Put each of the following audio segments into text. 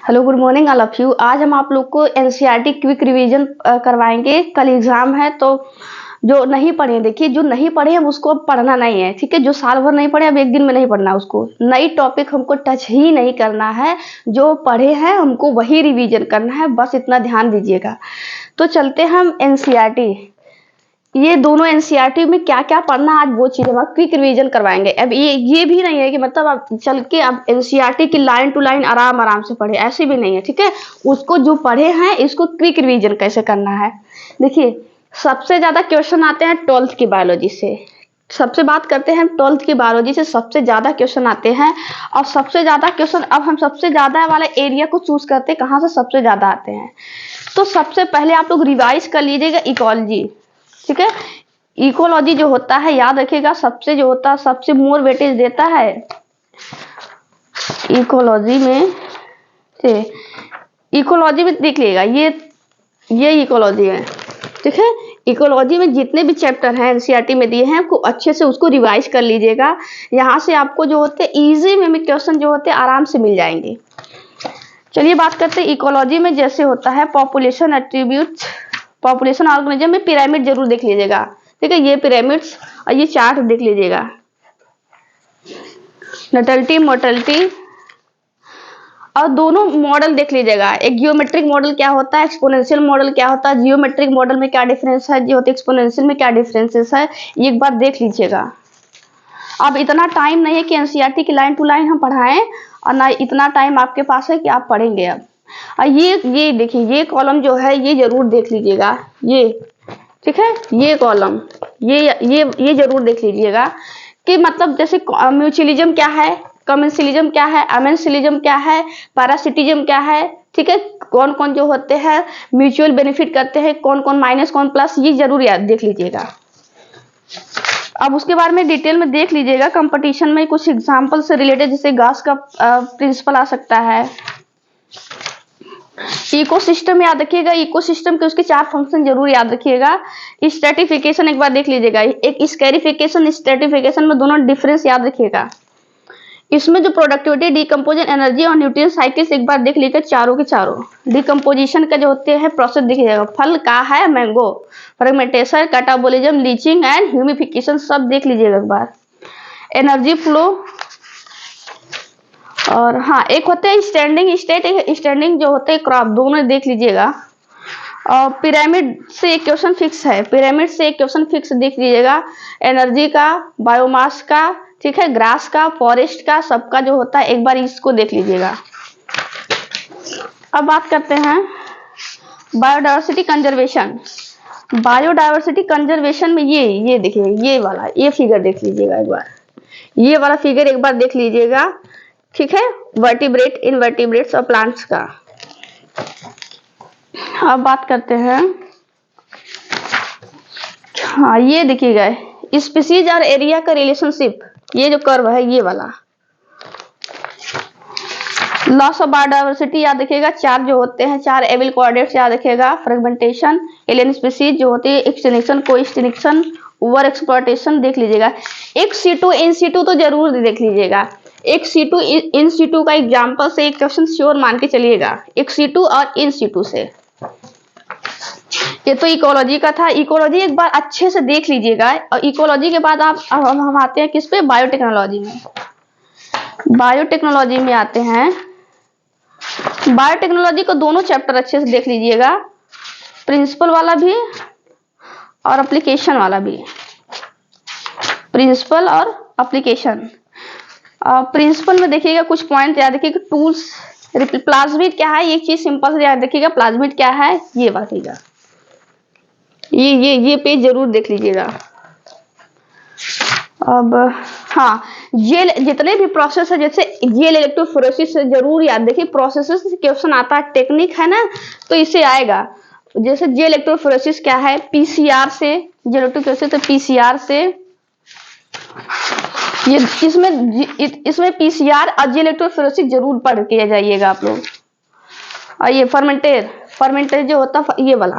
Hello, good morning all of you. आज हम आप लोग को एनसीईआरटी क्विक रिवीजन करवाएंगे। कल एग्जाम है तो जो नहीं पढ़े, देखिए जो नहीं पढ़े हम उसको अब पढ़ना नहीं है, ठीक है। जो साल भर नहीं पढ़े अब एक दिन में नहीं पढ़ना, उसको नई टॉपिक हमको टच ही नहीं करना है। जो पढ़े हैं हमको वही रिवीजन करना है, बस इतना ध्यान दीजिएगा। तो चलते हैं हम एनसीईआरटी, ये दोनों एनसीईआरटी में क्या क्या पढ़ना आज वो चीज हम क्विक रिवीजन करवाएंगे। अब ये भी नहीं है कि मतलब आप चल के अब एनसीईआरटी की लाइन टू लाइन आराम आराम से पढ़े, ऐसे भी नहीं है, ठीक है। उसको जो पढ़े हैं इसको क्विक रिवीजन कैसे करना है, देखिए। सबसे ज्यादा क्वेश्चन आते हैं 12th की बायोलॉजी से। सबसे बात करते हैं 12th की बायोलॉजी से, सबसे ज्यादा क्वेश्चन आते हैं। और सबसे ज्यादा क्वेश्चन अब हम सबसे ज्यादा वाले एरिया को चूज करते हैं, कहाँ से सबसे ज्यादा आते हैं। तो सबसे पहले आप लोग रिवाइज कर लीजिएगा इकोलॉजी, ठीक है। इकोलॉजी जो होता है याद रखिएगा, सबसे जो होता है सबसे मोर वेटेज देता है इकोलॉजी में से। इकोलॉजी में देख लीजिएगा, ये इकोलॉजी है, ठीक है। इकोलॉजी में जितने भी चैप्टर हैं एनसीईआरटी में दिए हैं आपको अच्छे से उसको रिवाइज कर लीजिएगा। यहाँ से आपको जो होते इजी में क्वेश्चन जो होते आराम से मिल जाएंगे। चलिए बात करते हैं इकोलॉजी में। जैसे होता है पॉपुलेशन एट्रीब्यूट, पॉपुलेशन ऑर्गेनिज्म में पिरामिड जरूर देख लीजिएगा, ठीक है। ये पिरामिड्स और ये चार्ट देख लीजिएगा। नटलिटी मोर्टेलिटी और दोनों मॉडल देख लीजिएगा। एक जियोमेट्रिक मॉडल क्या होता है, एक्सपोनेंशियल मॉडल क्या होता है, जियोमेट्रिक मॉडल में क्या डिफरेंस है, जो होती है एक्सपोनेंशियल में क्या डिफरेंसेस है, ये एक बार देख लीजिएगा। अब इतना टाइम नहीं है कि एनसीईआरटी की लाइन टू लाइन हम पढ़ाएं, और ना इतना टाइम आपके पास है कि आप पढ़ेंगे। अब और ये देखिए, ये कॉलम जो है ये जरूर देख लीजिएगा, ये ठीक है। ये कॉलम ये जरूर देख लीजिएगा कि मतलब जैसे म्यूचुअलिज्म क्या है, कमेंसिलिज्म क्या है, अमेंसिलिज्म क्या है, पैरासिटिज्म क्या है, ठीक है। कौन कौन जो होते हैं म्यूचुअल बेनिफिट करते हैं, कौन कौन माइनस कौन प्लस, ये जरूर याद देख लीजिएगा। अब उसके बारे में डिटेल में देख लीजिएगा। कंपटीशन में कुछ एग्जांपल से रिलेटेड, जैसे गास का प्रिंसिपल आ सकता है। इकोसिस्टम याद रखिएगा, इकोसिस्टम के उसके 4 फंक्शन जरूर याद रखिएगा। स्ट्रेटिफिकेशन एक बार देख लीजिएगा, एक स्कैरिफिकेशन स्ट्रेटिफिकेशन में दोनों डिफरेंस याद रखिएगा। इसमें जो प्रोडक्टिविटी, डिकम्पोजिशन, एनर्जी और न्यूट्रिएंट साइकिल्स एक बार देख लीजिएगा, चारों के चारों। डिकम्पोजिशन का जो होते हैं प्रोसेस देखिएगा, फल का है mango, fermentation, catabolism, leaching and humification सब देख लीजिएगा एक बार। एनर्जी फ्लो, और हाँ एक होते हैं स्टैंडिंग स्टेट, स्टैंडिंग जो होते हैं क्रॉप, दोनों देख लीजिएगा। और पिरामिड से एक क्वेश्चन फिक्स है, पिरामिड से एक क्वेश्चन फिक्स देख लीजिएगा। एनर्जी का, बायोमास का, ठीक है, ग्रास का, फॉरेस्ट का, सबका जो होता है एक बार इसको देख लीजिएगा। अब बात करते हैं बायोडायवर्सिटी कंजर्वेशन। बायोडायवर्सिटी कंजर्वेशन में ये देखिए, ये वाला ये फिगर देख लीजिएगा एक बार, ये वाला फिगर एक बार देख लीजिएगा, ठीक है। वर्टिब्रेट, इनवर्टिब्रेट्स और प्लांट्स का। अब बात करते हैं, हाँ ये देखिएगा स्पीसीज और एरिया का रिलेशनशिप, ये जो कर्व है ये वाला। लॉस ऑफ बायोडायवर्सिटी याद रखिएगा, 4 जो होते हैं 4 एबल कोऑर्डिनेट्स याद रखिएगा। फ्रेगमेंटेशन, एलियन स्पीसीज जो होती है, एक्सटिंक्शन, को एक्सटिंक्शन, ओवर एक्सप्लॉयटेशन देख लीजिएगा। एक C2 इन C2 तो जरूर देख लीजिएगा। एक C2 इन C2 का एग्जांपल से एक क्वेश्चन श्योर मान के चलिएगा, एक C2 और इन C2 से। ये तो इकोलॉजी का था। इकोलॉजी एक बार अच्छे से देख लीजिएगा। और इकोलॉजी के बाद अब हम आते हैं किस पे, बायोटेक्नोलॉजी में। बायोटेक्नोलॉजी में आते हैं, बायोटेक्नोलॉजी को दोनों चैप्टर अच्छे से देख लीजिएगा, प्रिंसिपल वाला भी और एप्लीकेशन वाला भी। प्रिंसिपल और एप्लीकेशन। प्रिंसिपल में देखिएगा कुछ पॉइंट याद रखिएगा। टूल्स, प्लाज्मिड क्या है, एक चीज सिंपल से याद रखिएगा, प्लाज्मिड क्या है ये बात, ये पेज जरूर देख लीजिएगा। अब हाँ, ये जितने भी प्रोसेस है, जैसे ये इलेक्ट्रोफोरेसिस से जरूर याद देखिए, प्रोसेस से क्वेश्चन आता है, टेक्निक है ना, तो इससे आएगा। जैसे जे इलेक्ट्रोफोरेसिस क्या है, पीसीआर से, जेलेक्ट्रोफोरेसिस तो पीसीआर से, ये इसमें पीसीआर और जे इलेक्ट्रोफोरेसिस जरूर पढ़ के जाइएगा आप लोग। और ये फर्मेंटेर जो होता है ये वाला।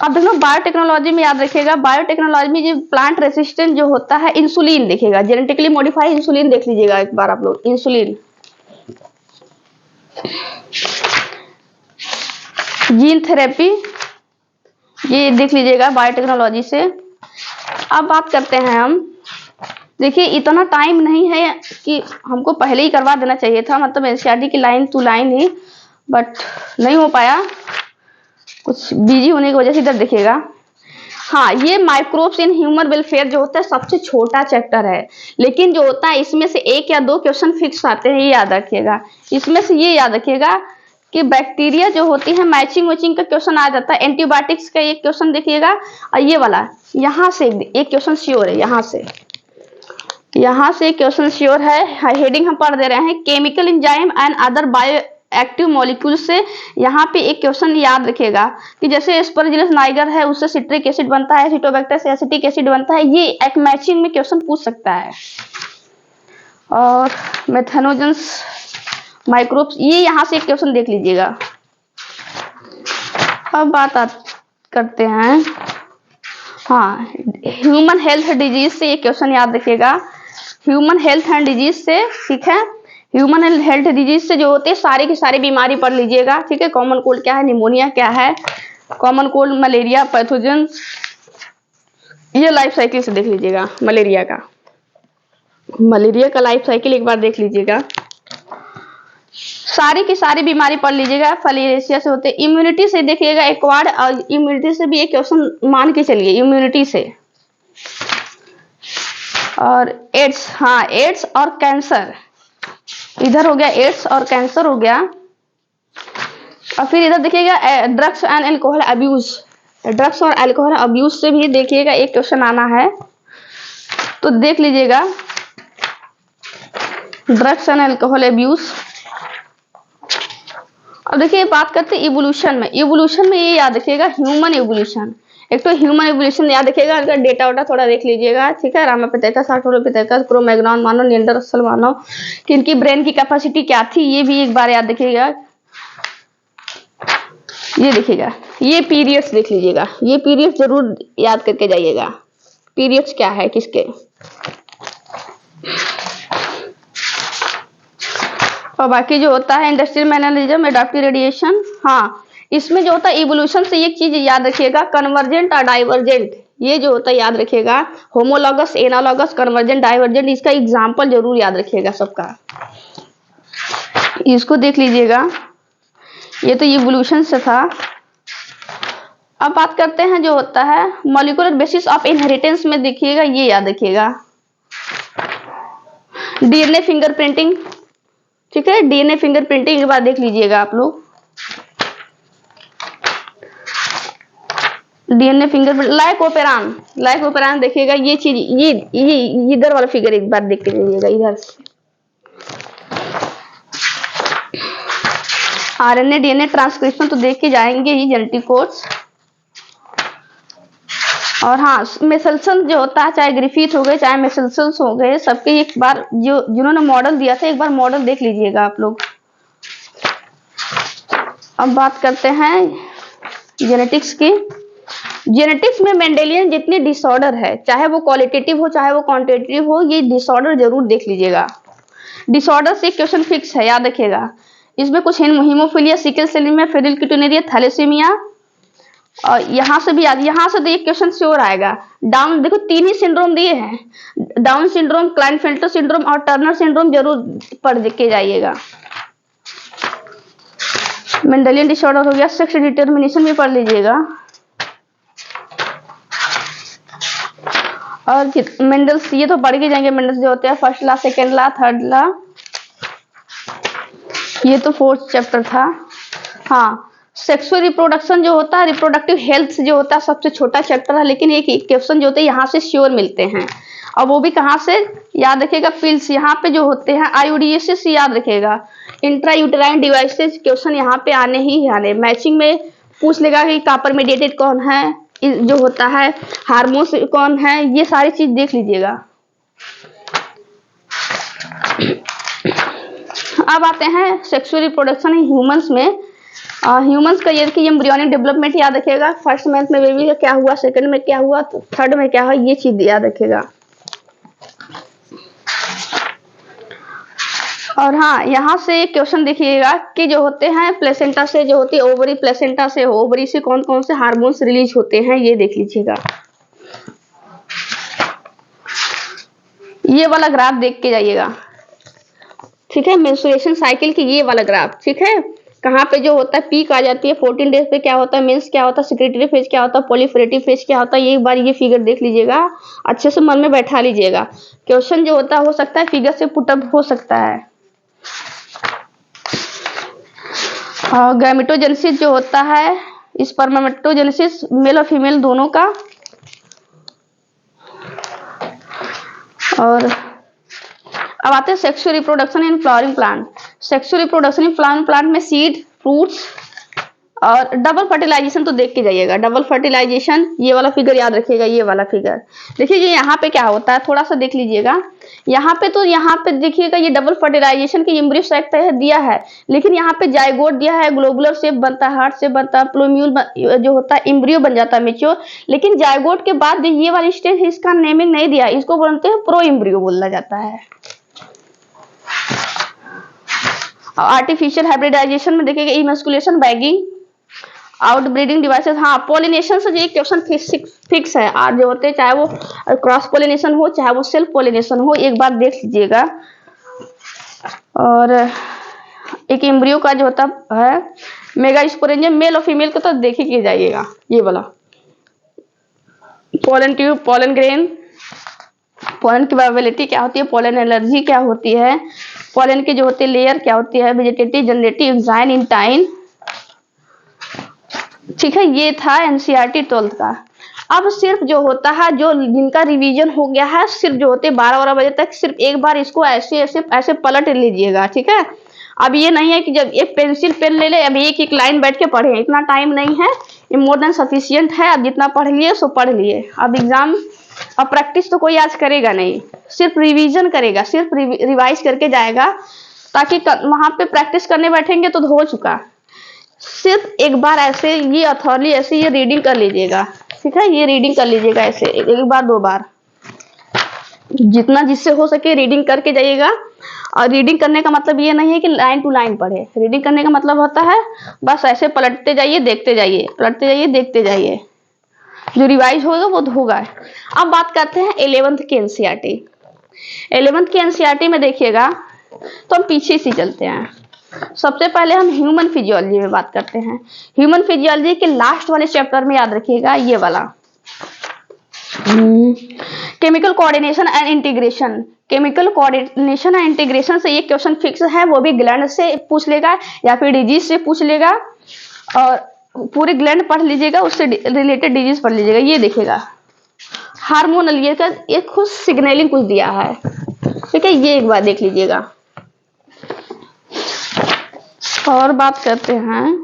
अब देखो बायोटेक्नोलॉजी में याद रखिएगा, बायोटेक्नोलॉजी में जो प्लांट रेसिस्टेंट जो होता है इंसुलिन देखिएगा, जेनेटिकली मॉडिफाइड इंसुलिन देख लीजिएगा एक बार आप लोग, इंसुलिन, जीन थेरेपी, ये देख लीजिएगा बायोटेक्नोलॉजी से। अब बात करते हैं हम, देखिए इतना टाइम नहीं है कि हमको पहले ही करवा देना चाहिए था, मतलब एनसीईआरटी की लाइन टू लाइन ही, बट नहीं हो पाया, कुछ बिजी होने की वजह से। इधर देखिएगा, हाँ ये माइक्रोब्स इन ह्यूमन वेलफेयर जो होता है सबसे छोटा चैप्टर है, लेकिन जो होता है इसमें से 1 या 2 क्वेश्चन फिक्स आते हैं, ये याद रखिएगा। इसमें से ये याद रखिएगा कि बैक्टीरिया जो होती है मैचिंग वैचिंग का क्वेश्चन आ जाता है, एंटीबायोटिक्स का एक क्वेश्चन देखिएगा, और ये वाला यहाँ से एक क्वेश्चन श्योर है, यहाँ से क्वेश्चन श्योर है। हेडिंग हम पढ़ दे रहे हैं, chemical enzyme and other bio active molecule से। यहाँ पे एक क्वेश्चन याद रखेगा कि जैसे एस्परजिलस नाइगर है, उससे सिट्रिक एसिड बनता है, सिटोबैक्टर से एसिटिक एसिड बनता है, ये एक मैचिंग में क्वेश्चन पूछ सकता है। और मेथनोजेंस माइक्रोब्स, ये यहाँ से एक क्वेश्चन देख लीजिएगा। अब बात करते हैं, हाँ ह्यूमन हेल्थ डिजीज से एक क्वेश्चन याद रखिएगा, ह्यूमन हेल्थ एंड डिजीज से, ठीक है। ह्यूमन हेल्थ डिजीज से जो होते हैं सारी की सारी बीमारी पढ़ लीजिएगा, ठीक है। कॉमन कोल्ड क्या है, निमोनिया क्या है, कॉमन कोल्ड, मलेरिया, पैथोजन, ये लाइफ साइकिल से देख लीजिएगा। मलेरिया का लाइफ साइकिल एक बार देख लीजिएगा, सारी की सारी बीमारी पढ़ लीजिएगा। फलेरिया से होते, इम्यूनिटी से देखिएगा एक्वायर्ड, और इम्यूनिटी से भी एक क्वेश्चन मान के चलिए, इम्यूनिटी से। और एड्स, हाँ एड्स और कैंसर, इधर हो गया एड्स और कैंसर हो गया। और फिर इधर देखिएगा drugs and alcohol abuse, drugs और अल्कोहल अब्यूज से भी देखिएगा एक क्वेश्चन आना है, तो देख लीजिएगा ड्रग्स एंड अल्कोहल अब्यूज। अब देखिए बात करते हैं इवोल्यूशन में, इवोल्यूशन में ये याद रखिएगा ह्यूमन इवोल्यूशन, एक तो ह्यूमन इवोल्यूशन याद रखिएगा, अगर डेटा वोटा थोड़ा देख लीजिएगा, ठीक है। रामापिथेकस, आर्थ्रोपिथेकस, क्रो-मैग्नन मानव, निएंडरथल मानव, किनकी ब्रेन की कैपेसिटी क्या थी, ये भी एक बार याद रखिएगा। ये देखिएगा, ये पीरियड्स देख लीजिएगा, ये पीरियड्स जरूर याद करके जाइएगा, पीरियड्स क्या है किसके। और बाकी जो होता है इंडस्ट्रियल मैनरिज्म, एडाप्टिव रेडिएशन, हाँ इसमें जो होता है इवोल्यूशन से एक चीज याद रखिएगा, कन्वर्जेंट और डाइवर्जेंट, ये जो होता है याद रखिएगा, होमोलॉगस, एनालॉगस, कन्वर्जेंट, डाइवर्जेंट, इसका एग्जाम्पल जरूर याद रखिएगा सबका, इसको देख लीजिएगा। ये तो इवोल्यूशन से था। अब बात करते हैं जो होता है मॉलिक्यूलर बेसिस ऑफ इनहेरिटेंस में, देखिएगा ये याद रखिएगा, डीएनए फिंगरप्रिंटिंग, ठीक है। डीएनए फिंगरप्रिंटिंग एक बार देख लीजिएगा आप लोग, डीएनए फिंगरप्रिंट, लाइकोपेरान देखिएगा, ये चीज, ये इधर वाला फिगर एक बार देख के लीजिएगा, इधर से आरएनए डीएनए ट्रांसक्रिप्शन तो देख के जाएंगे ही, जेनेटिक कोड्स। और हाँ मेसेल्सन जो होता है, चाहे ग्रिफिथ हो गए चाहे मेसेल्सन्स हो गए, सबके एक बार जो जिन्होंने मॉडल दिया था एक बार मॉडल देख लीजिएगा आप लोग। अब बात करते हैं जेनेटिक्स की। जेनेटिक्स में मेंडेलियन जितने डिसऑर्डर है, चाहे वो क्वालिटेटिव हो चाहे वो क्वांटिटेटिव हो, ये डिसऑर्डर जरूर देख लीजिएगा। डिसऑर्डर से क्वेश्चन फिक्स है, याद रखिएगा। इसमें कुछ haemophilia, sickle cell anaemia, phenylketonuria, thalassaemia, और यहाँ से भी याद, यहाँ से तो एक क्वेश्चन श्योर आएगा। डाउन, देखो 3 ही सिंड्रोम दिए हैं, डाउन सिंड्रोम, क्लाइनफेल्टर सिंड्रोम और टर्नर सिंड्रोम जरूर पढ़ के जाइएगा। मेंडेलियन डिसऑर्डर हो गया, सेक्स डिटर्मिनेशन भी पढ़ लीजिएगा। और मेंडल्स, ये तो पढ़ के जाएंगे, मेंडल्स जो होते हैं फर्स्ट ला, सेकेंड ला, थर्ड ला, ये तो 4th चैप्टर था। हाँ सेक्सुअल रिप्रोडक्शन जो होता है, रिप्रोडक्टिव हेल्थ जो होता है सबसे छोटा चैप्टर है, लेकिन एक क्वेश्चन जो होते हैं यहाँ से श्योर मिलते हैं। अब वो भी कहाँ से याद रखेगा, पिल्स यहाँ पे जो होते हैं, आईयूडीएस याद रखेगा, इंट्रा यूटेराइन डिवाइसेस, क्वेश्चन यहाँ पे आने ही आने। मैचिंग में पूछ लेगा कि कॉपर मेडिएटेड कौन है, जो होता है हार्मोन्स कौन है, ये सारी चीज देख लीजिएगा। अब आते हैं सेक्सुअल रिप्रोडक्शन इन ह्यूमंस में, ह्यूमंस का ये देखिए एम्ब्रियोनिक डेवलपमेंट याद रखिएगा, फर्स्ट मंथ में बेबी का क्या हुआ, सेकंड में क्या हुआ, थर्ड में क्या हुआ, ये चीज याद रखिएगा। और हाँ, यहाँ से एक क्वेश्चन देखिएगा कि जो होते हैं प्लेसेंटा से, जो होती है ओवरी, प्लेसेंटा से ओवरी से कौन कौन से हार्मोन्स रिलीज होते हैं, ये देख लीजिएगा। ये वाला ग्राफ देख के जाइएगा, ठीक है, मेंस्ट्रुएशन साइकिल की ये वाला ग्राफ, ठीक है। कहाँ पे जो होता है पीक आ जाती है 14 डेज पे, क्या होता है मेंस, क्या होता है सेक्रेटरी फेज, क्या होता है प्रोलिफरेटिव फेज, क्या होता है, ये एक बार ये फिगर देख लीजिएगा, अच्छे से मन में बैठा लीजिएगा। क्वेश्चन जो होता है हो सकता है फिगर से पुटअप हो सकता है। गैमेटोजेनेसिस जो होता है, स्पर्मेटोजेनेसिस मेल और फीमेल दोनों का। और अब आते हैं sexual reproduction in flowering plant. Sexual reproduction in flowering plant में सीड, फ्रूट्स और डबल फर्टिलाइजेशन तो देख के जाइएगा। डबल फर्टिलाइजेशन ये वाला फिगर याद रखिएगा, ये वाला फिगर देखिए, ये यहाँ पे क्या होता है थोड़ा सा देख लीजिएगा। यहाँ पे तो यहाँ पे देखिएगा ये डबल फर्टिलाइजेशन की एम्ब्रियो साइट दिया है, लेकिन यहाँ पे जाइगोट दिया है, ग्लोबुलर शेप बनता है, हार्ट शेप बनता है, प्लूम्यूल जो होता है एम्ब्रियो बन जाता है मेच्योर। लेकिन जाइगोट के बाद जो ये वाली स्टेज है इसका नेमिंग नहीं दिया, इसको बोलते हैं प्रो एम्ब्रियो बोला जाता है। आर्टिफिशियल हाइब्रिडाइजेशन में देखिएगा इमस्कुलेशन, बैगिंग, आउटब्रीडिंग डिवाइसेस। हाँ, पोलिनेशन से ये क्वेश्चन फिक्स है, और जो होते हैं चाहे वो क्रॉस पोलिनेशन हो चाहे वो सेल्फ पोलिनेशन हो, एक बार देख लीजिएगा। और एक एम्ब्रियो का जो होता है मेगास्पोरेंजियम, मेल और फीमेल को तो देख ही जाइएगा। ये वाला pollen tube, pollen grain, pollen की वायबिलिटी क्या होती है, पोलन एलर्जी क्या होती है, पोलन के जो होते हैं लेयर क्या होती है, वेजिटेटिव, जनरेटिव, एंजाइम, इंटाइन, ठीक है। ये था एनसीईआरटी 12th का। अब सिर्फ जो होता है जो जिनका रिवीजन हो गया है, सिर्फ जो होते 12-12 बजे तक सिर्फ एक बार इसको ऐसे ऐसे ऐसे पलट लीजिएगा, ठीक है। अब ये नहीं है कि जब एक पेंसिल पेन ले ले अब एक एक लाइन बैठ के पढ़े, इतना टाइम नहीं है, ये मोर देन सफिशियंट है। अब जितना पढ़ लिए सो पढ़ लिए, अब एग्जाम, अब प्रैक्टिस तो कोई आज करेगा नहीं, सिर्फ रिवीजन करेगा, सिर्फ रिवाइज करके जाएगा, ताकि वहां पे प्रैक्टिस करने बैठेंगे तो हो चुका। सिर्फ एक बार ऐसे ये अथॉरली ऐसे ये रीडिंग कर लीजिएगा, ठीक है, ये रीडिंग कर लीजिएगा ऐसे एक बार 2 बार, जितना जिससे हो सके रीडिंग करके जाइएगा। और रीडिंग करने का मतलब ये नहीं है कि लाइन टू लाइन पढ़े, रीडिंग करने का मतलब होता है बस ऐसे पलटते जाइए, देखते जाइए, पलटते जाइए, देखते जाइए, जो रिवाइज होगा वो होगा। अब बात करते हैं 11th की एनसीईआरटी। 11th की एनसीईआरटी में देखिएगा, तो हम पीछे से चलते हैं। सबसे पहले हम ह्यूमन फिजियोलॉजी में बात करते हैं। ह्यूमन फिजियोलॉजी के लास्ट वाले चैप्टर में याद रखिएगा ये वाला chemical coordination and integration. Chemical coordination and integration से ये क्वेश्चन फिक्स है, वो भी ग्लैंड से पूछ लेगा या फिर डिजीज से पूछ लेगा, और पूरे ग्लैंड पढ़ लीजिएगा, उससे रिलेटेड डिजीज पढ़ लीजिएगा। ये देखिएगा हार्मोनल, ये का एक खुद सिग्नलिंग कुछ दिया है, ठीक है, ये एक बार देख लीजिएगा। और बात करते हैं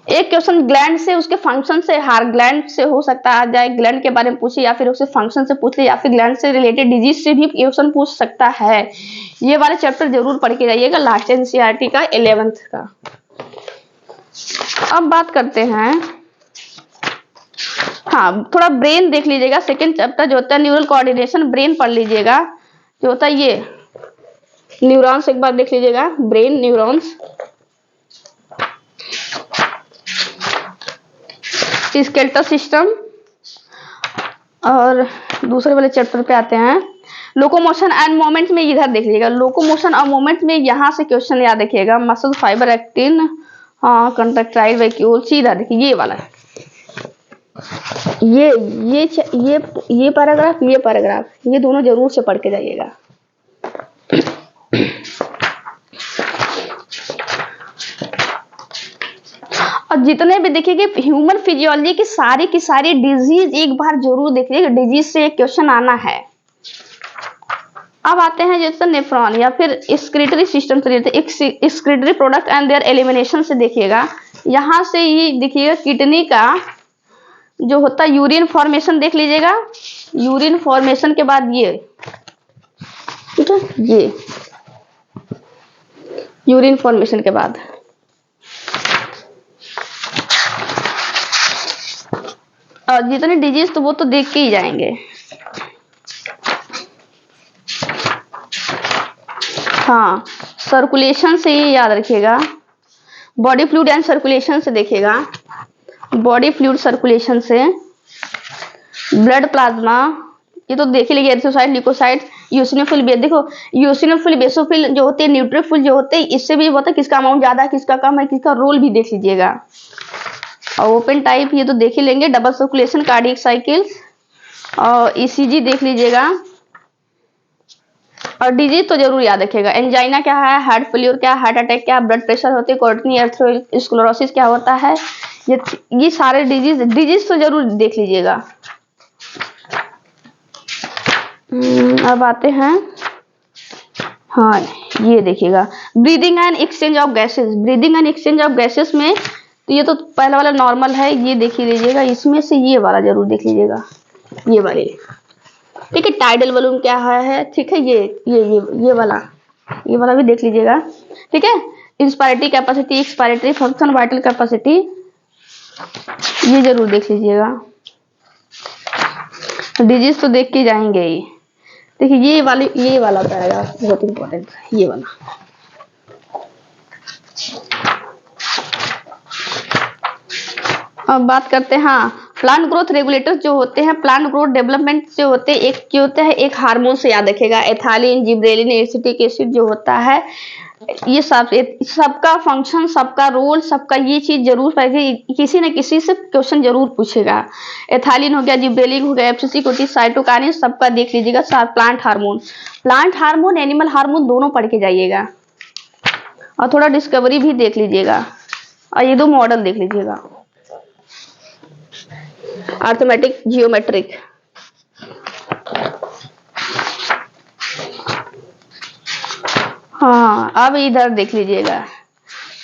एक क्वेश्चन ग्लैंड से, उसके फंक्शन से, हार ग्लैंड से हो सकता है आ जाए, ग्लैंड के बारे में पूछे या फिर उसके फंक्शन से पूछ ले, या फिर ग्लैंड से रिलेटेड डिजीज से भी क्वेश्चन पूछ सकता है। ये वाले चैप्टर जरूर पढ़ के जाइएगा, लास्ट एनसीईआरटी का 11th का। अब बात करते हैं, हाँ, थोड़ा ब्रेन देख लीजिएगा। सेकेंड चैप्टर जो होता है न्यूरल कोऑर्डिनेशन, ब्रेन पढ़ लीजिएगा। जो होता है ये न्यूरॉन्स एक बार देख लीजिएगा, ब्रेन न्यूरॉन्स, स्केलेटल सिस्टम। और दूसरे वाले चैप्टर पे आते हैं लोकोमोशन एंड मोमेंट में, इधर देख लीजिएगा लोकोमोशन और मोमेंट में, यहाँ से क्वेश्चन याद रखिएगा। मसल फाइबर एक्टिन, हाँ, कंट्रैक्टाइल वैक्यूल, सीधा देखिए ये वाला है, ये पैराग्राफ ये दोनों जरूर से पढ़ के जाइएगा। और जितने भी देखिए ह्यूमन फिजियोलॉजी की सारी डिजीज एक बार जरूर देखिएगा, डिजीज से एक क्वेश्चन आना है। अब आते हैं जैसे नेफ्रॉन या फिर एक्सक्रीटरी सिस्टम से रहते, excretory product and there elimination से देखिएगा। यहाँ से ये देखिएगा किडनी का जो होता है यूरिन फॉर्मेशन देख लीजिएगा, यूरिन फॉर्मेशन के बाद ये, ठीक है, ये यूरिन फॉर्मेशन के बाद और जितने डिजीज तो वो तो देख के ही जाएंगे। हाँ, सर्कुलेशन से ये याद रखिएगा, बॉडी फ्लूइड एंड सर्कुलेशन से देखिएगा, बॉडी फ्लूइड सर्कुलेशन से, ब्लड प्लाज्मा ये तो देख ही लीजिए, एरिथ्रोसाइट, ल्यूकोसाइट, यूसिनोफिल, देखो यूसिनोफिल, बेसोफिल जो होते हैं, न्यूट्रोफिल जो होते हैं, इससे भी होता है किसका अमाउंट ज्यादा है किसका कम है, किसका रोल भी देख लीजिएगा। और ओपन टाइप ये तो देख ही लेंगे, डबल सर्कुलेशन, कार्डियक साइकिल, और ईसीजी देख लीजिएगा। और डिजीज तो जरूर याद रखिएगा, एंजाइना क्या है, हार्ट फेल्योर क्या है, हार्ट अटैक क्या है, ब्लड प्रेशर होते हैं, कोर्टिनी एर्थरोस्क्लेरोसिस क्या होता है, ये सारे डिजीज तो जरूर देख लीजिएगा। अब आते हैं, हाँ ये देखिएगा, breathing and exchange of gases, breathing and exchange of gases में तो ये तो पहला वाला नॉर्मल है, ये देख ही लीजिएगा, इसमें से ये वाला जरूर देख लीजिएगा, ये वाले, ठीक है। टाइडल बलून क्या है, ठीक है, ये वाला भी देख लीजिएगा, ठीक है। Inspiratory capacity, expiratory function, vital capacity, ये जरूर देख लीजिएगा। डिजीज तो देख के जाएंगे ही। देखिए ये वाला पैराग्राफ बहुत इंपॉर्टेंट है, ये वाला। अब बात करते हैं, हाँ, प्लांट ग्रोथ रेगुलेटर्स जो होते हैं, प्लांट ग्रोथ डेवलपमेंट जो होते हैं, एक क्या होता है, एक हार्मोन से याद रखेगा, एथालिन, जिब्रेलिन, एसिटिक एसिड जो होता है, ये सबका फंक्शन, सबका रोल, सबका ये चीज जरूर पढ़िए, किसी न किसी से क्वेश्चन जरूर पूछेगा। एथालिन हो गया, जिब्रेलिन हो गया, एफसीसी कोटी, साइटोकाइनिन, सबका देख लीजिएगा। प्लांट हार्मोन, एनिमल हार्मोन दोनों पढ़ के जाइएगा, और थोड़ा डिस्कवरी भी देख लीजिएगा, और ये दो मॉडल देख लीजिएगा, अर्थमेटिक, जियोमेट्रिक। हाँ, अब इधर देख लीजिएगा,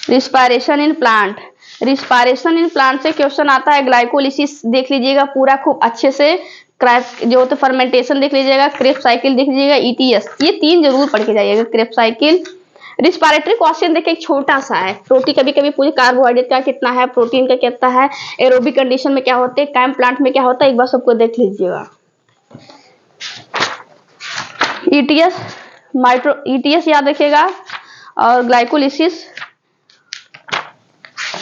respiration in plant, respiration in plant से क्वेश्चन आता है, ग्लाइकोलिसिस देख लीजिएगा पूरा खूब अच्छे से, जो होता है फर्मेंटेशन देख लीजिएगा, क्रेब्स साइकिल देख लीजिएगा, ईटीएस, ये तीन जरूर पढ़ के जाइएगा, क्रेब्स साइकिल। रिस्पायरेटरी क्वेश्चन देखिए एक छोटा सा है, प्रोटीन कभी कभी पूछे, कार्बोहाइड्रेट का कितना है, प्रोटीन का कितना है, एरोबिक कंडीशन में क्या होते हैं, कैम प्लांट में क्या होता है, एक बार सबको देख लीजिएगा। ईटीएस याद रखिएगा, और ग्लाइकोलिसिस,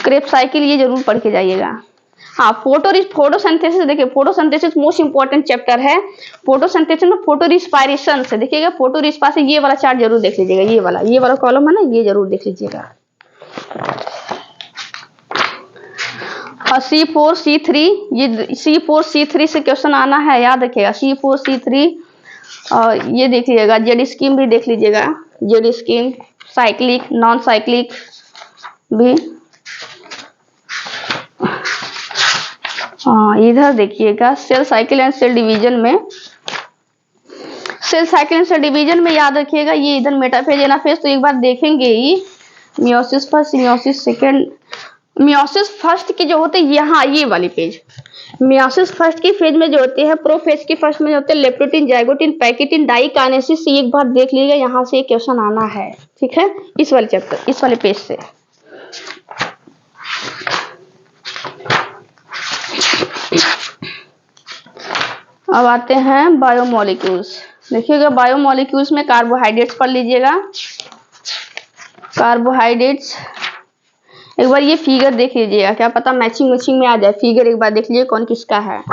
क्रेब्स साइकिल ये जरूर पढ़ के जाइएगा। हाँ, फोटोसिंथेसिस देखिए, फोटोसिंथेसिस मोस्ट इंपॉर्टेंट चैप्टर है। फोटोसिंथेसिस में फोटो रिस्पायरेशन से देखिएगा, फोटो रिस्पायरेशन, ये वाला चार्ट जरूर देख लीजिएगा, ये वाला कॉलम है ना, ये जरूर देख लीजिएगा। और C4C3, ये C4C3 से क्वेश्चन आना है, याद रखिएगा, C4C3, और ये देख लीजिएगा, जेड स्कीम भी देख लीजिएगा, Z scheme, cyclic, non cyclic भी। हाँ, इधर देखिएगा, cell cycle and cell division में, cell cycle and cell division में याद रखिएगा, ये इधर मेटाफेज एनाफेज तो एक बार देखेंगे ही, meiosis first, meiosis second, meiosis first के जो होते हैं यहाँ, ये वाली पेज, मियोसिस फर्स्ट की फेज में जो होते हैं, प्रोफेज की फर्स्ट में जो होते हैं, लेप्टोटिन, जाइगोटिन, पैकेटिन, डाइकाइनेसिस, एक बार देख लीजिएगा, यहाँ से क्वेश्चन आना है, ठीक है, इस वाले चैप्टर, इस वाले पेज से। अब आते हैं बायोमोलिक्यूल्स, देखिएगा, बायोमोलिक्यूल्स में कार्बोहाइड्रेट्स पढ़ लीजिएगा, कार्बोहाइड्रेट्स, एक बार ये फिगर देख लीजिएगा, क्या पता मैचिंग में आ जाए, फिगर एक बार देख लीजिए कौन किसका है।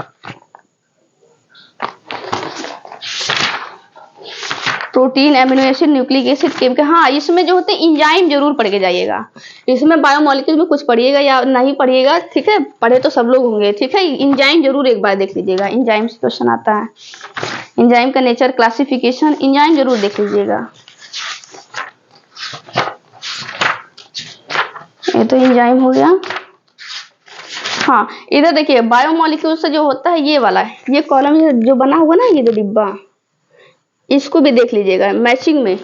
Protein, amino acid, nucleic acid, chemical, हाँ इसमें जो होते हैं इंजाइम जरूर पढ़ के जाइएगा, इसमें बायोमोलिक्यूल में कुछ पढ़िएगा या नहीं पढ़िएगा, ठीक है, पढ़े तो सब लोग होंगे, ठीक है, इंजाइम जरूर एक बार देख लीजिएगा, इंजाइम से क्वेश्चन आता है, इंजाइम का नेचर, क्लासिफिकेशन, इंजाइम जरूर देख लीजिएगा। ये तो इंजाइम हो गया। हाँ, इधर देखिए, बायोमोलिक्यूल से जो होता है ये वाला है, ये कॉलम जो बना हुआ ना, ये जो डिब्बा, इसको भी देख लीजिएगा मैचिंग में,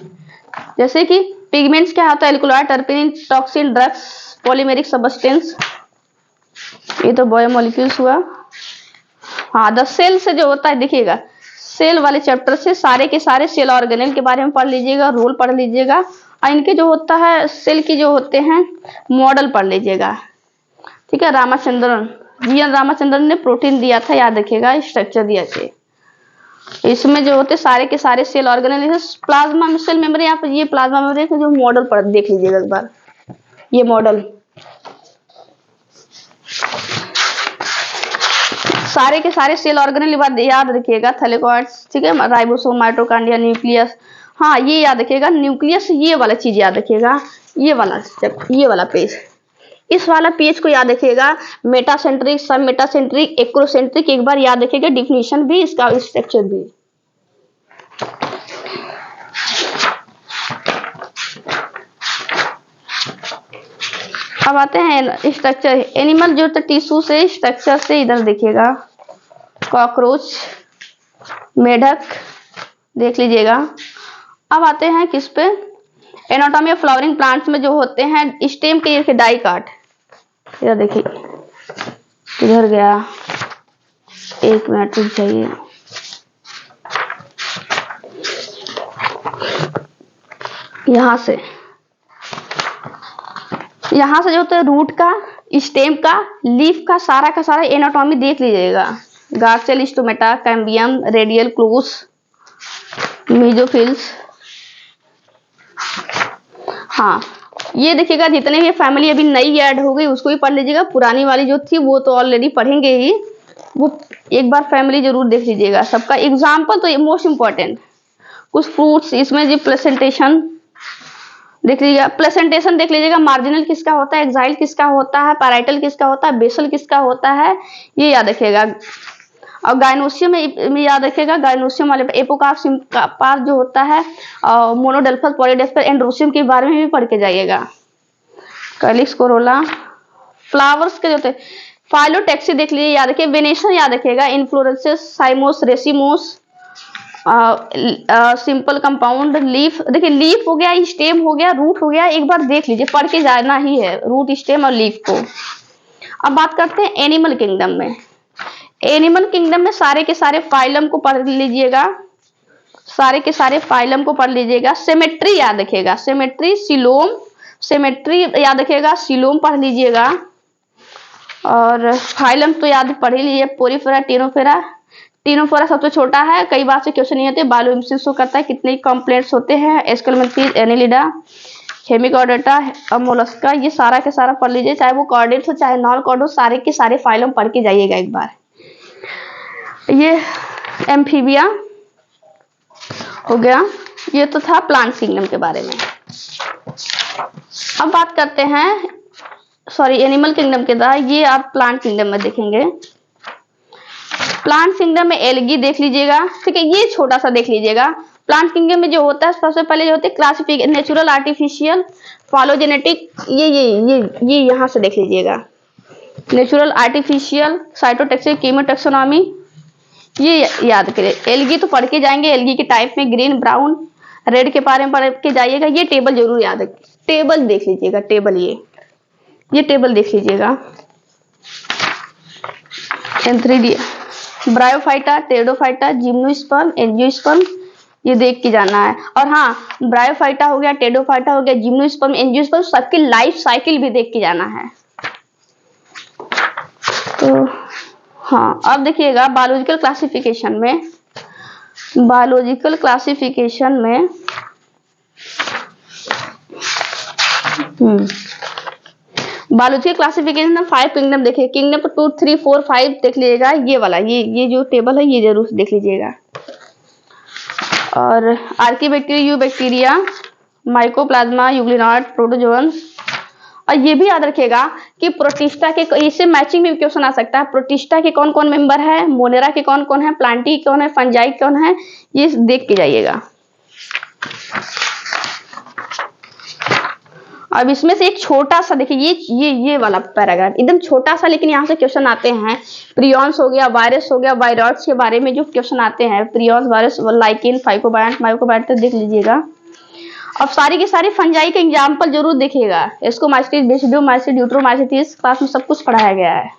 जैसे कि पिगमेंट्स क्या होता है, alkaloid, terpenoid, toxin, drugs, polymeric substance, ये तो बायोमोलिक्यूल्स हुआ। हाँ, द सेल से जो होता है देखिएगा, सेल वाले चैप्टर से सारे के सारे सेल ऑर्गेनेल के बारे में पढ़ लीजिएगा, रोल पढ़ लीजिएगा, और इनके जो होता है सेल की जो होते हैं मॉडल पढ़ लीजिएगा, ठीक है, रामाचंद्रन, जी.एन. रामचंद्रन ने प्रोटीन दिया था, याद रखिएगा, स्ट्रक्चर दिया थे। इसमें जो होते सारे के सारे सेल ऑर्गेनेल, प्लाज्मा में सेल मेमोरी, यहाँ पर ये प्लाज्मा मेमोरी का जो मॉडल पर देख लीजिएगा एक बार, ये मॉडल सारे के सारे सेल ऑर्गेनेल याद रखिएगा, थैलेकॉइड्स, ठीक है, राइबोसोम, माइटोकॉन्ड्रिया, न्यूक्लियस। हाँ, ये याद रखिएगा, न्यूक्लियस, ये वाला चीज याद रखिएगा, ये वाला पेज, इस वाला पेज को याद रखिएगा। मेटासेंट्रिक, सब मेटासेंट्रिक, एक्रोसेंट्रिक एक बार याद रखिएगा, डिफिनीशन भी, इसका स्ट्रक्चर भी। अब आते हैं स्ट्रक्चर, एनिमल जो टिश्यू से, स्ट्रक्चर से इधर देखिएगा, कॉकरोच, मेढक देख लीजिएगा। अब आते हैं किस पे, एनाटॉमी ऑफ फ्लावरिंग प्लांट्स में जो होते हैं स्टेम के डाइकाट, इधर देखिए, इधर गया, एक मिनट रुक जाइए, यहाँ से जो होता है रूट का, स्टेम का, लीफ का सारा एनाटॉमी देख लीजिएगा। गार्सेल, स्टोमेटा, कैम्बियम, रेडियल, क्लूस, मीजोफिल्स। हाँ, ये देखिएगा, जितने भी फैमिली अभी नई ऐड हो गई उसको भी पढ़ लीजिएगा, पुरानी वाली जो थी वो तो ऑलरेडी पढ़ेंगे ही, वो एक बार फैमिली जरूर देख लीजिएगा सबका। एग्जाम्पल तो मोस्ट इंपॉर्टेंट, कुछ फ्रूट्स इसमें, जो प्लेसेंटेशन देख लीजिएगा, प्लेसेंटेशन देख लीजिएगा, मार्जिनल किसका होता है, एक्साइल किसका होता है, पैराइटल किसका होता है, बेसल किसका होता है, ये याद रखिएगा। और गायनोसियम में याद रखिएगा, गायनोसियम वाले एपोकार्प जो होता है, और मोनोडेल्फस, पॉलीडेल्फस, एंड्रोसियम के बारे में भी पढ़ के जाइएगा। कैलिक्स, कोरोला, फ्लावर्स के जो होते, फाइलोटैक्सी देख लीजिए, याद रखिए, वेनेशन याद रखिएगा, inflorescence, साइमोस, racemose, simple compound, leaf देखिए, लीफ हो गया, स्टेम हो गया, रूट हो गया, एक बार देख लीजिए, पढ़ के जाना ही है रूट, स्टेम और लीफ को। अब बात करते हैं एनिमल किंगडम में। एनिमल किंगडम में सारे के सारे फाइलम को पढ़ लीजिएगा, सारे के सारे फाइलम को पढ़ लीजिएगा। सिमेट्री याद रखिएगा, सिमेट्री, सिलोम, सिमेट्री याद रखिएगा, सिलोम पढ़ लीजिएगा। और फाइलम तो याद पढ़ ही लीजिए, पोरीफेरा, टीनोफेरा। टीनोफोरा सबसे छोटा है, कई बार से क्वेश्चन नहीं होते, बायोइंसिस शो करता है कितने कॉम्प्लेक्स होते हैं, एस्केलमेंथीज, एनेलिडा, हेमिकॉर्डेटा और मोलस्का, ये सारा के सारा पढ़ लीजिए, चाहे वो कॉर्डेट हो चाहे नॉन कॉर्ड हो, सारे के सारे फाइलम पढ़ के जाइएगा एक बार। ये एम्फीबिया हो गया, ये तो था प्लांट किंगडम के बारे में। अब बात करते हैं, सॉरी, एनिमल किंगडम के बाद ये आप प्लांट किंगडम में देखेंगे। प्लांट किंगडम में एल्गी देख लीजिएगा, ठीक है, ये छोटा सा देख लीजिएगा। प्लांट किंगडम में जो होता है सबसे पहले जो होते हैं क्लासिफिकेशन, नेचुरल, आर्टिफिशियल, फालोजेनेटिक, ये यहाँ से देख लीजिएगा, नेचुरल, आर्टिफिशियल, साइटोटैक्सिक, कीमोटैक्सोनॉमी, ये याद करें। एल्गी तो पढ़ के जाएंगे, एल्गी के टाइप में ग्रीन, ब्राउन, रेड के बारे में पढ़ के जाइएगा। ये टेबल जरूर याद रखिए, टेबल देख लीजिएगा, टेबल, ये टेबल देख लीजिएगा। Antheridia, bryophyta, Pteridophyta, gymnosperm, angiosperm, ये देख के जाना है। और हाँ, ब्रायोफाइटा हो गया, टेडोफाइटा हो गया, जिम्नोस्पर्म, एंजियोस्पर्म, सबकी लाइफ साइकिल भी देख के जाना है। तो हाँ, अब देखिएगा बायोलॉजिकल क्लासिफिकेशन में, बायोलॉजिकल क्लासिफिकेशन में बायोलॉजिकल क्लासिफिकेशन में 5 किंगडम देखिए, किंगडम तो 2, 3, 4, 5 देख लीजिएगा। ये वाला, ये जो टेबल है ये जरूर देख लीजिएगा। और आर्कीबैक्टीरिया, यूबैक्टीरिया, माइकोप्लाज्मा, यूग्लिनाइड, प्रोटोजोअन्स। और ये भी याद रखिएगा कि प्रोटिस्टा के, इससे मैचिंग में क्वेश्चन आ सकता है, प्रोटिस्टा के कौन कौन मेंबर है, मोनेरा के कौन कौन है, प्लांटी कौन है, फंजाई कौन है, ये देख के जाइएगा। अब इसमें से एक छोटा सा देखिए, ये वाला पैराग्राफ एकदम छोटा सा, लेकिन यहाँ से क्वेश्चन आते हैं। प्रियॉन्स हो गया, वायरस हो गया, वायरॉइड्स के बारे में जो क्वेश्चन आते हैं, प्रियॉन्स, वायरस, लाइकेन, फाइकोबायट, माइकोबायट तो देख लीजिएगा। अब सारी की सारी फंजाई के एग्जाम्पल जरूर देखिएगा, एस्कोमाइसिस, बेसिडोमाइसिस, ड्यूट्रोमाइसिस, क्लास में सब कुछ पढ़ाया गया है।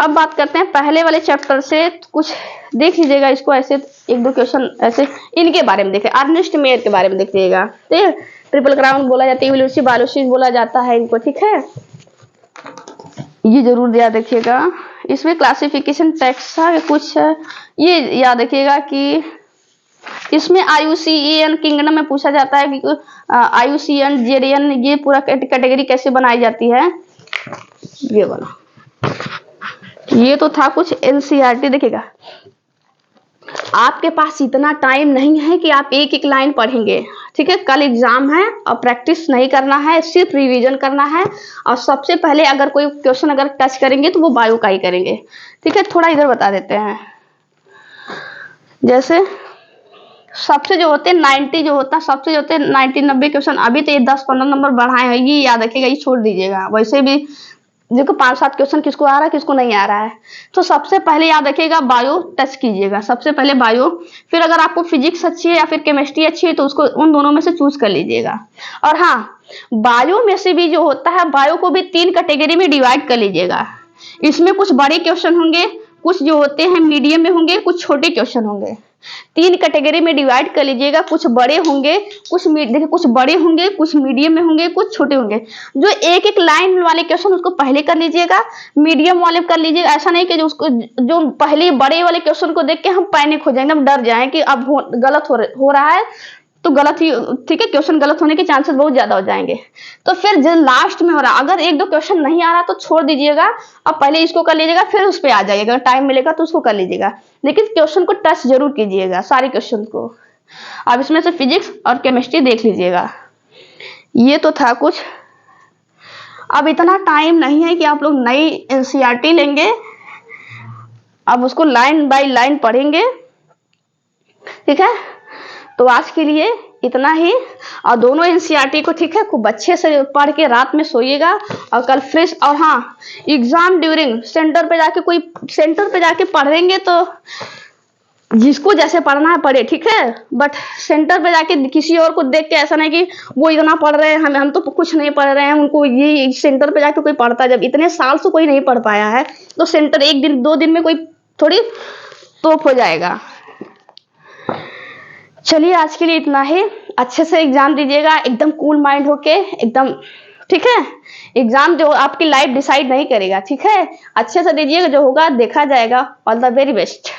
अब बात करते हैं पहले वाले चैप्टर से, कुछ देख लीजिएगा इसको, ऐसे 1-2 क्वेश्चन ऐसे इनके बारे में देखिए, अर्नेस्ट मेयर के बारे में देखिएगा, ठीक है, ट्रिपल क्राउन बोला जाता है, इवोल्यूशन बायोलॉजी बोला जाता है इनको, ठीक है। ये जरूर याद रखिएगा। इसमें क्लासिफिकेशन टैक्सा कुछ है, ये याद रखिएगा कि इसमें IUCN किंगडम में पूछा जाता है कि IUCN JDN ये पूरा कैटेगरी कैसे बनाई जाती है, ये वाला। ये तो था कुछ NCERT। देखिएगा आपके पास इतना टाइम नहीं है कि आप एक एक लाइन पढ़ेंगे, ठीक है। कल एग्जाम है और प्रैक्टिस नहीं करना है, सिर्फ रिवीजन करना है। और सबसे पहले अगर कोई क्वेश्चन अगर टच करेंगे तो वो बायो का ही करेंगे, ठीक है। थोड़ा इधर बता देते हैं, जैसे सबसे जो होते हैं 90 जो होता है, सबसे जो होते हैं 90 क्वेश्चन, अभी तो ये 10-15 नंबर बढ़ाए हैं, ये याद रखिएगा, ये छोड़ दीजिएगा। वैसे भी देखो 5-7 क्वेश्चन किसको आ रहा है किसको नहीं आ रहा है। तो सबसे पहले याद रखिएगा बायो टच कीजिएगा, सबसे पहले बायो। फिर अगर आपको फिजिक्स अच्छी है या फिर केमिस्ट्री अच्छी है तो उसको उन दोनों में से चूज कर लीजिएगा। और हाँ, बायो में से भी जो होता है, बायो को भी 3 कैटेगरी में डिवाइड कर लीजिएगा। इसमें कुछ बड़े क्वेश्चन होंगे, कुछ जो होते हैं मीडियम में होंगे, कुछ छोटे क्वेश्चन होंगे। 3 कैटेगरी में डिवाइड कर लीजिएगा। कुछ बड़े होंगे, देखिए कुछ बड़े होंगे, कुछ मीडियम में होंगे, कुछ छोटे होंगे। जो एक एक लाइन वाले क्वेश्चन उसको पहले कर लीजिएगा, मीडियम वाले कर लीजिएगा। ऐसा नहीं कि जो पहले बड़े वाले क्वेश्चन को देख के हम पैनिक हो जाएंगे, हम डर जाएं कि अब गलत हो रहा है, तो गलत ही, ठीक है, क्वेश्चन गलत होने के चांसेस बहुत ज्यादा हो जाएंगे। तो फिर जो लास्ट में हो रहा, अगर 1-2 क्वेश्चन नहीं आ रहा तो छोड़ दीजिएगा, अब पहले इसको कर लीजिएगा, फिर उस पर आ जाइएगा, टाइम मिलेगा तो उसको कर लीजिएगा। लेकिन क्वेश्चन को टच जरूर कीजिएगा, सारे क्वेश्चन को। अब इसमें से फिजिक्स और केमिस्ट्री देख लीजिएगा। ये तो था कुछ। अब इतना टाइम नहीं है कि आप लोग नई NCERT लेंगे, अब उसको लाइन बाय लाइन पढ़ेंगे, ठीक है। तो आज के लिए इतना ही। और दोनों NCERT को, ठीक है, खूब अच्छे से पढ़ के रात में सोइएगा और कल फ्रेश। और हाँ, एग्जाम ड्यूरिंग सेंटर पे जाके पढ़ेंगे तो जिसको जैसे पढ़ना है पढ़े, ठीक है। बट सेंटर पे जाके किसी और को देख के ऐसा नहीं कि वो इतना पढ़ रहे हैं, हम तो कुछ नहीं पढ़ रहे हैं, उनको ये सेंटर पे जाके कोई पढ़ता है। जब इतने साल से कोई नहीं पढ़ पाया है तो सेंटर 1-2 दिन में कोई थोड़ी तोप हो जाएगा। चलिए आज के लिए इतना ही। अच्छे से एग्जाम दीजिएगा, एकदम कूल माइंड होके, एकदम, ठीक है। एग्जाम जो आपकी लाइफ डिसाइड नहीं करेगा, ठीक है। अच्छे से दीजिएगा, जो होगा देखा जाएगा। All the very best.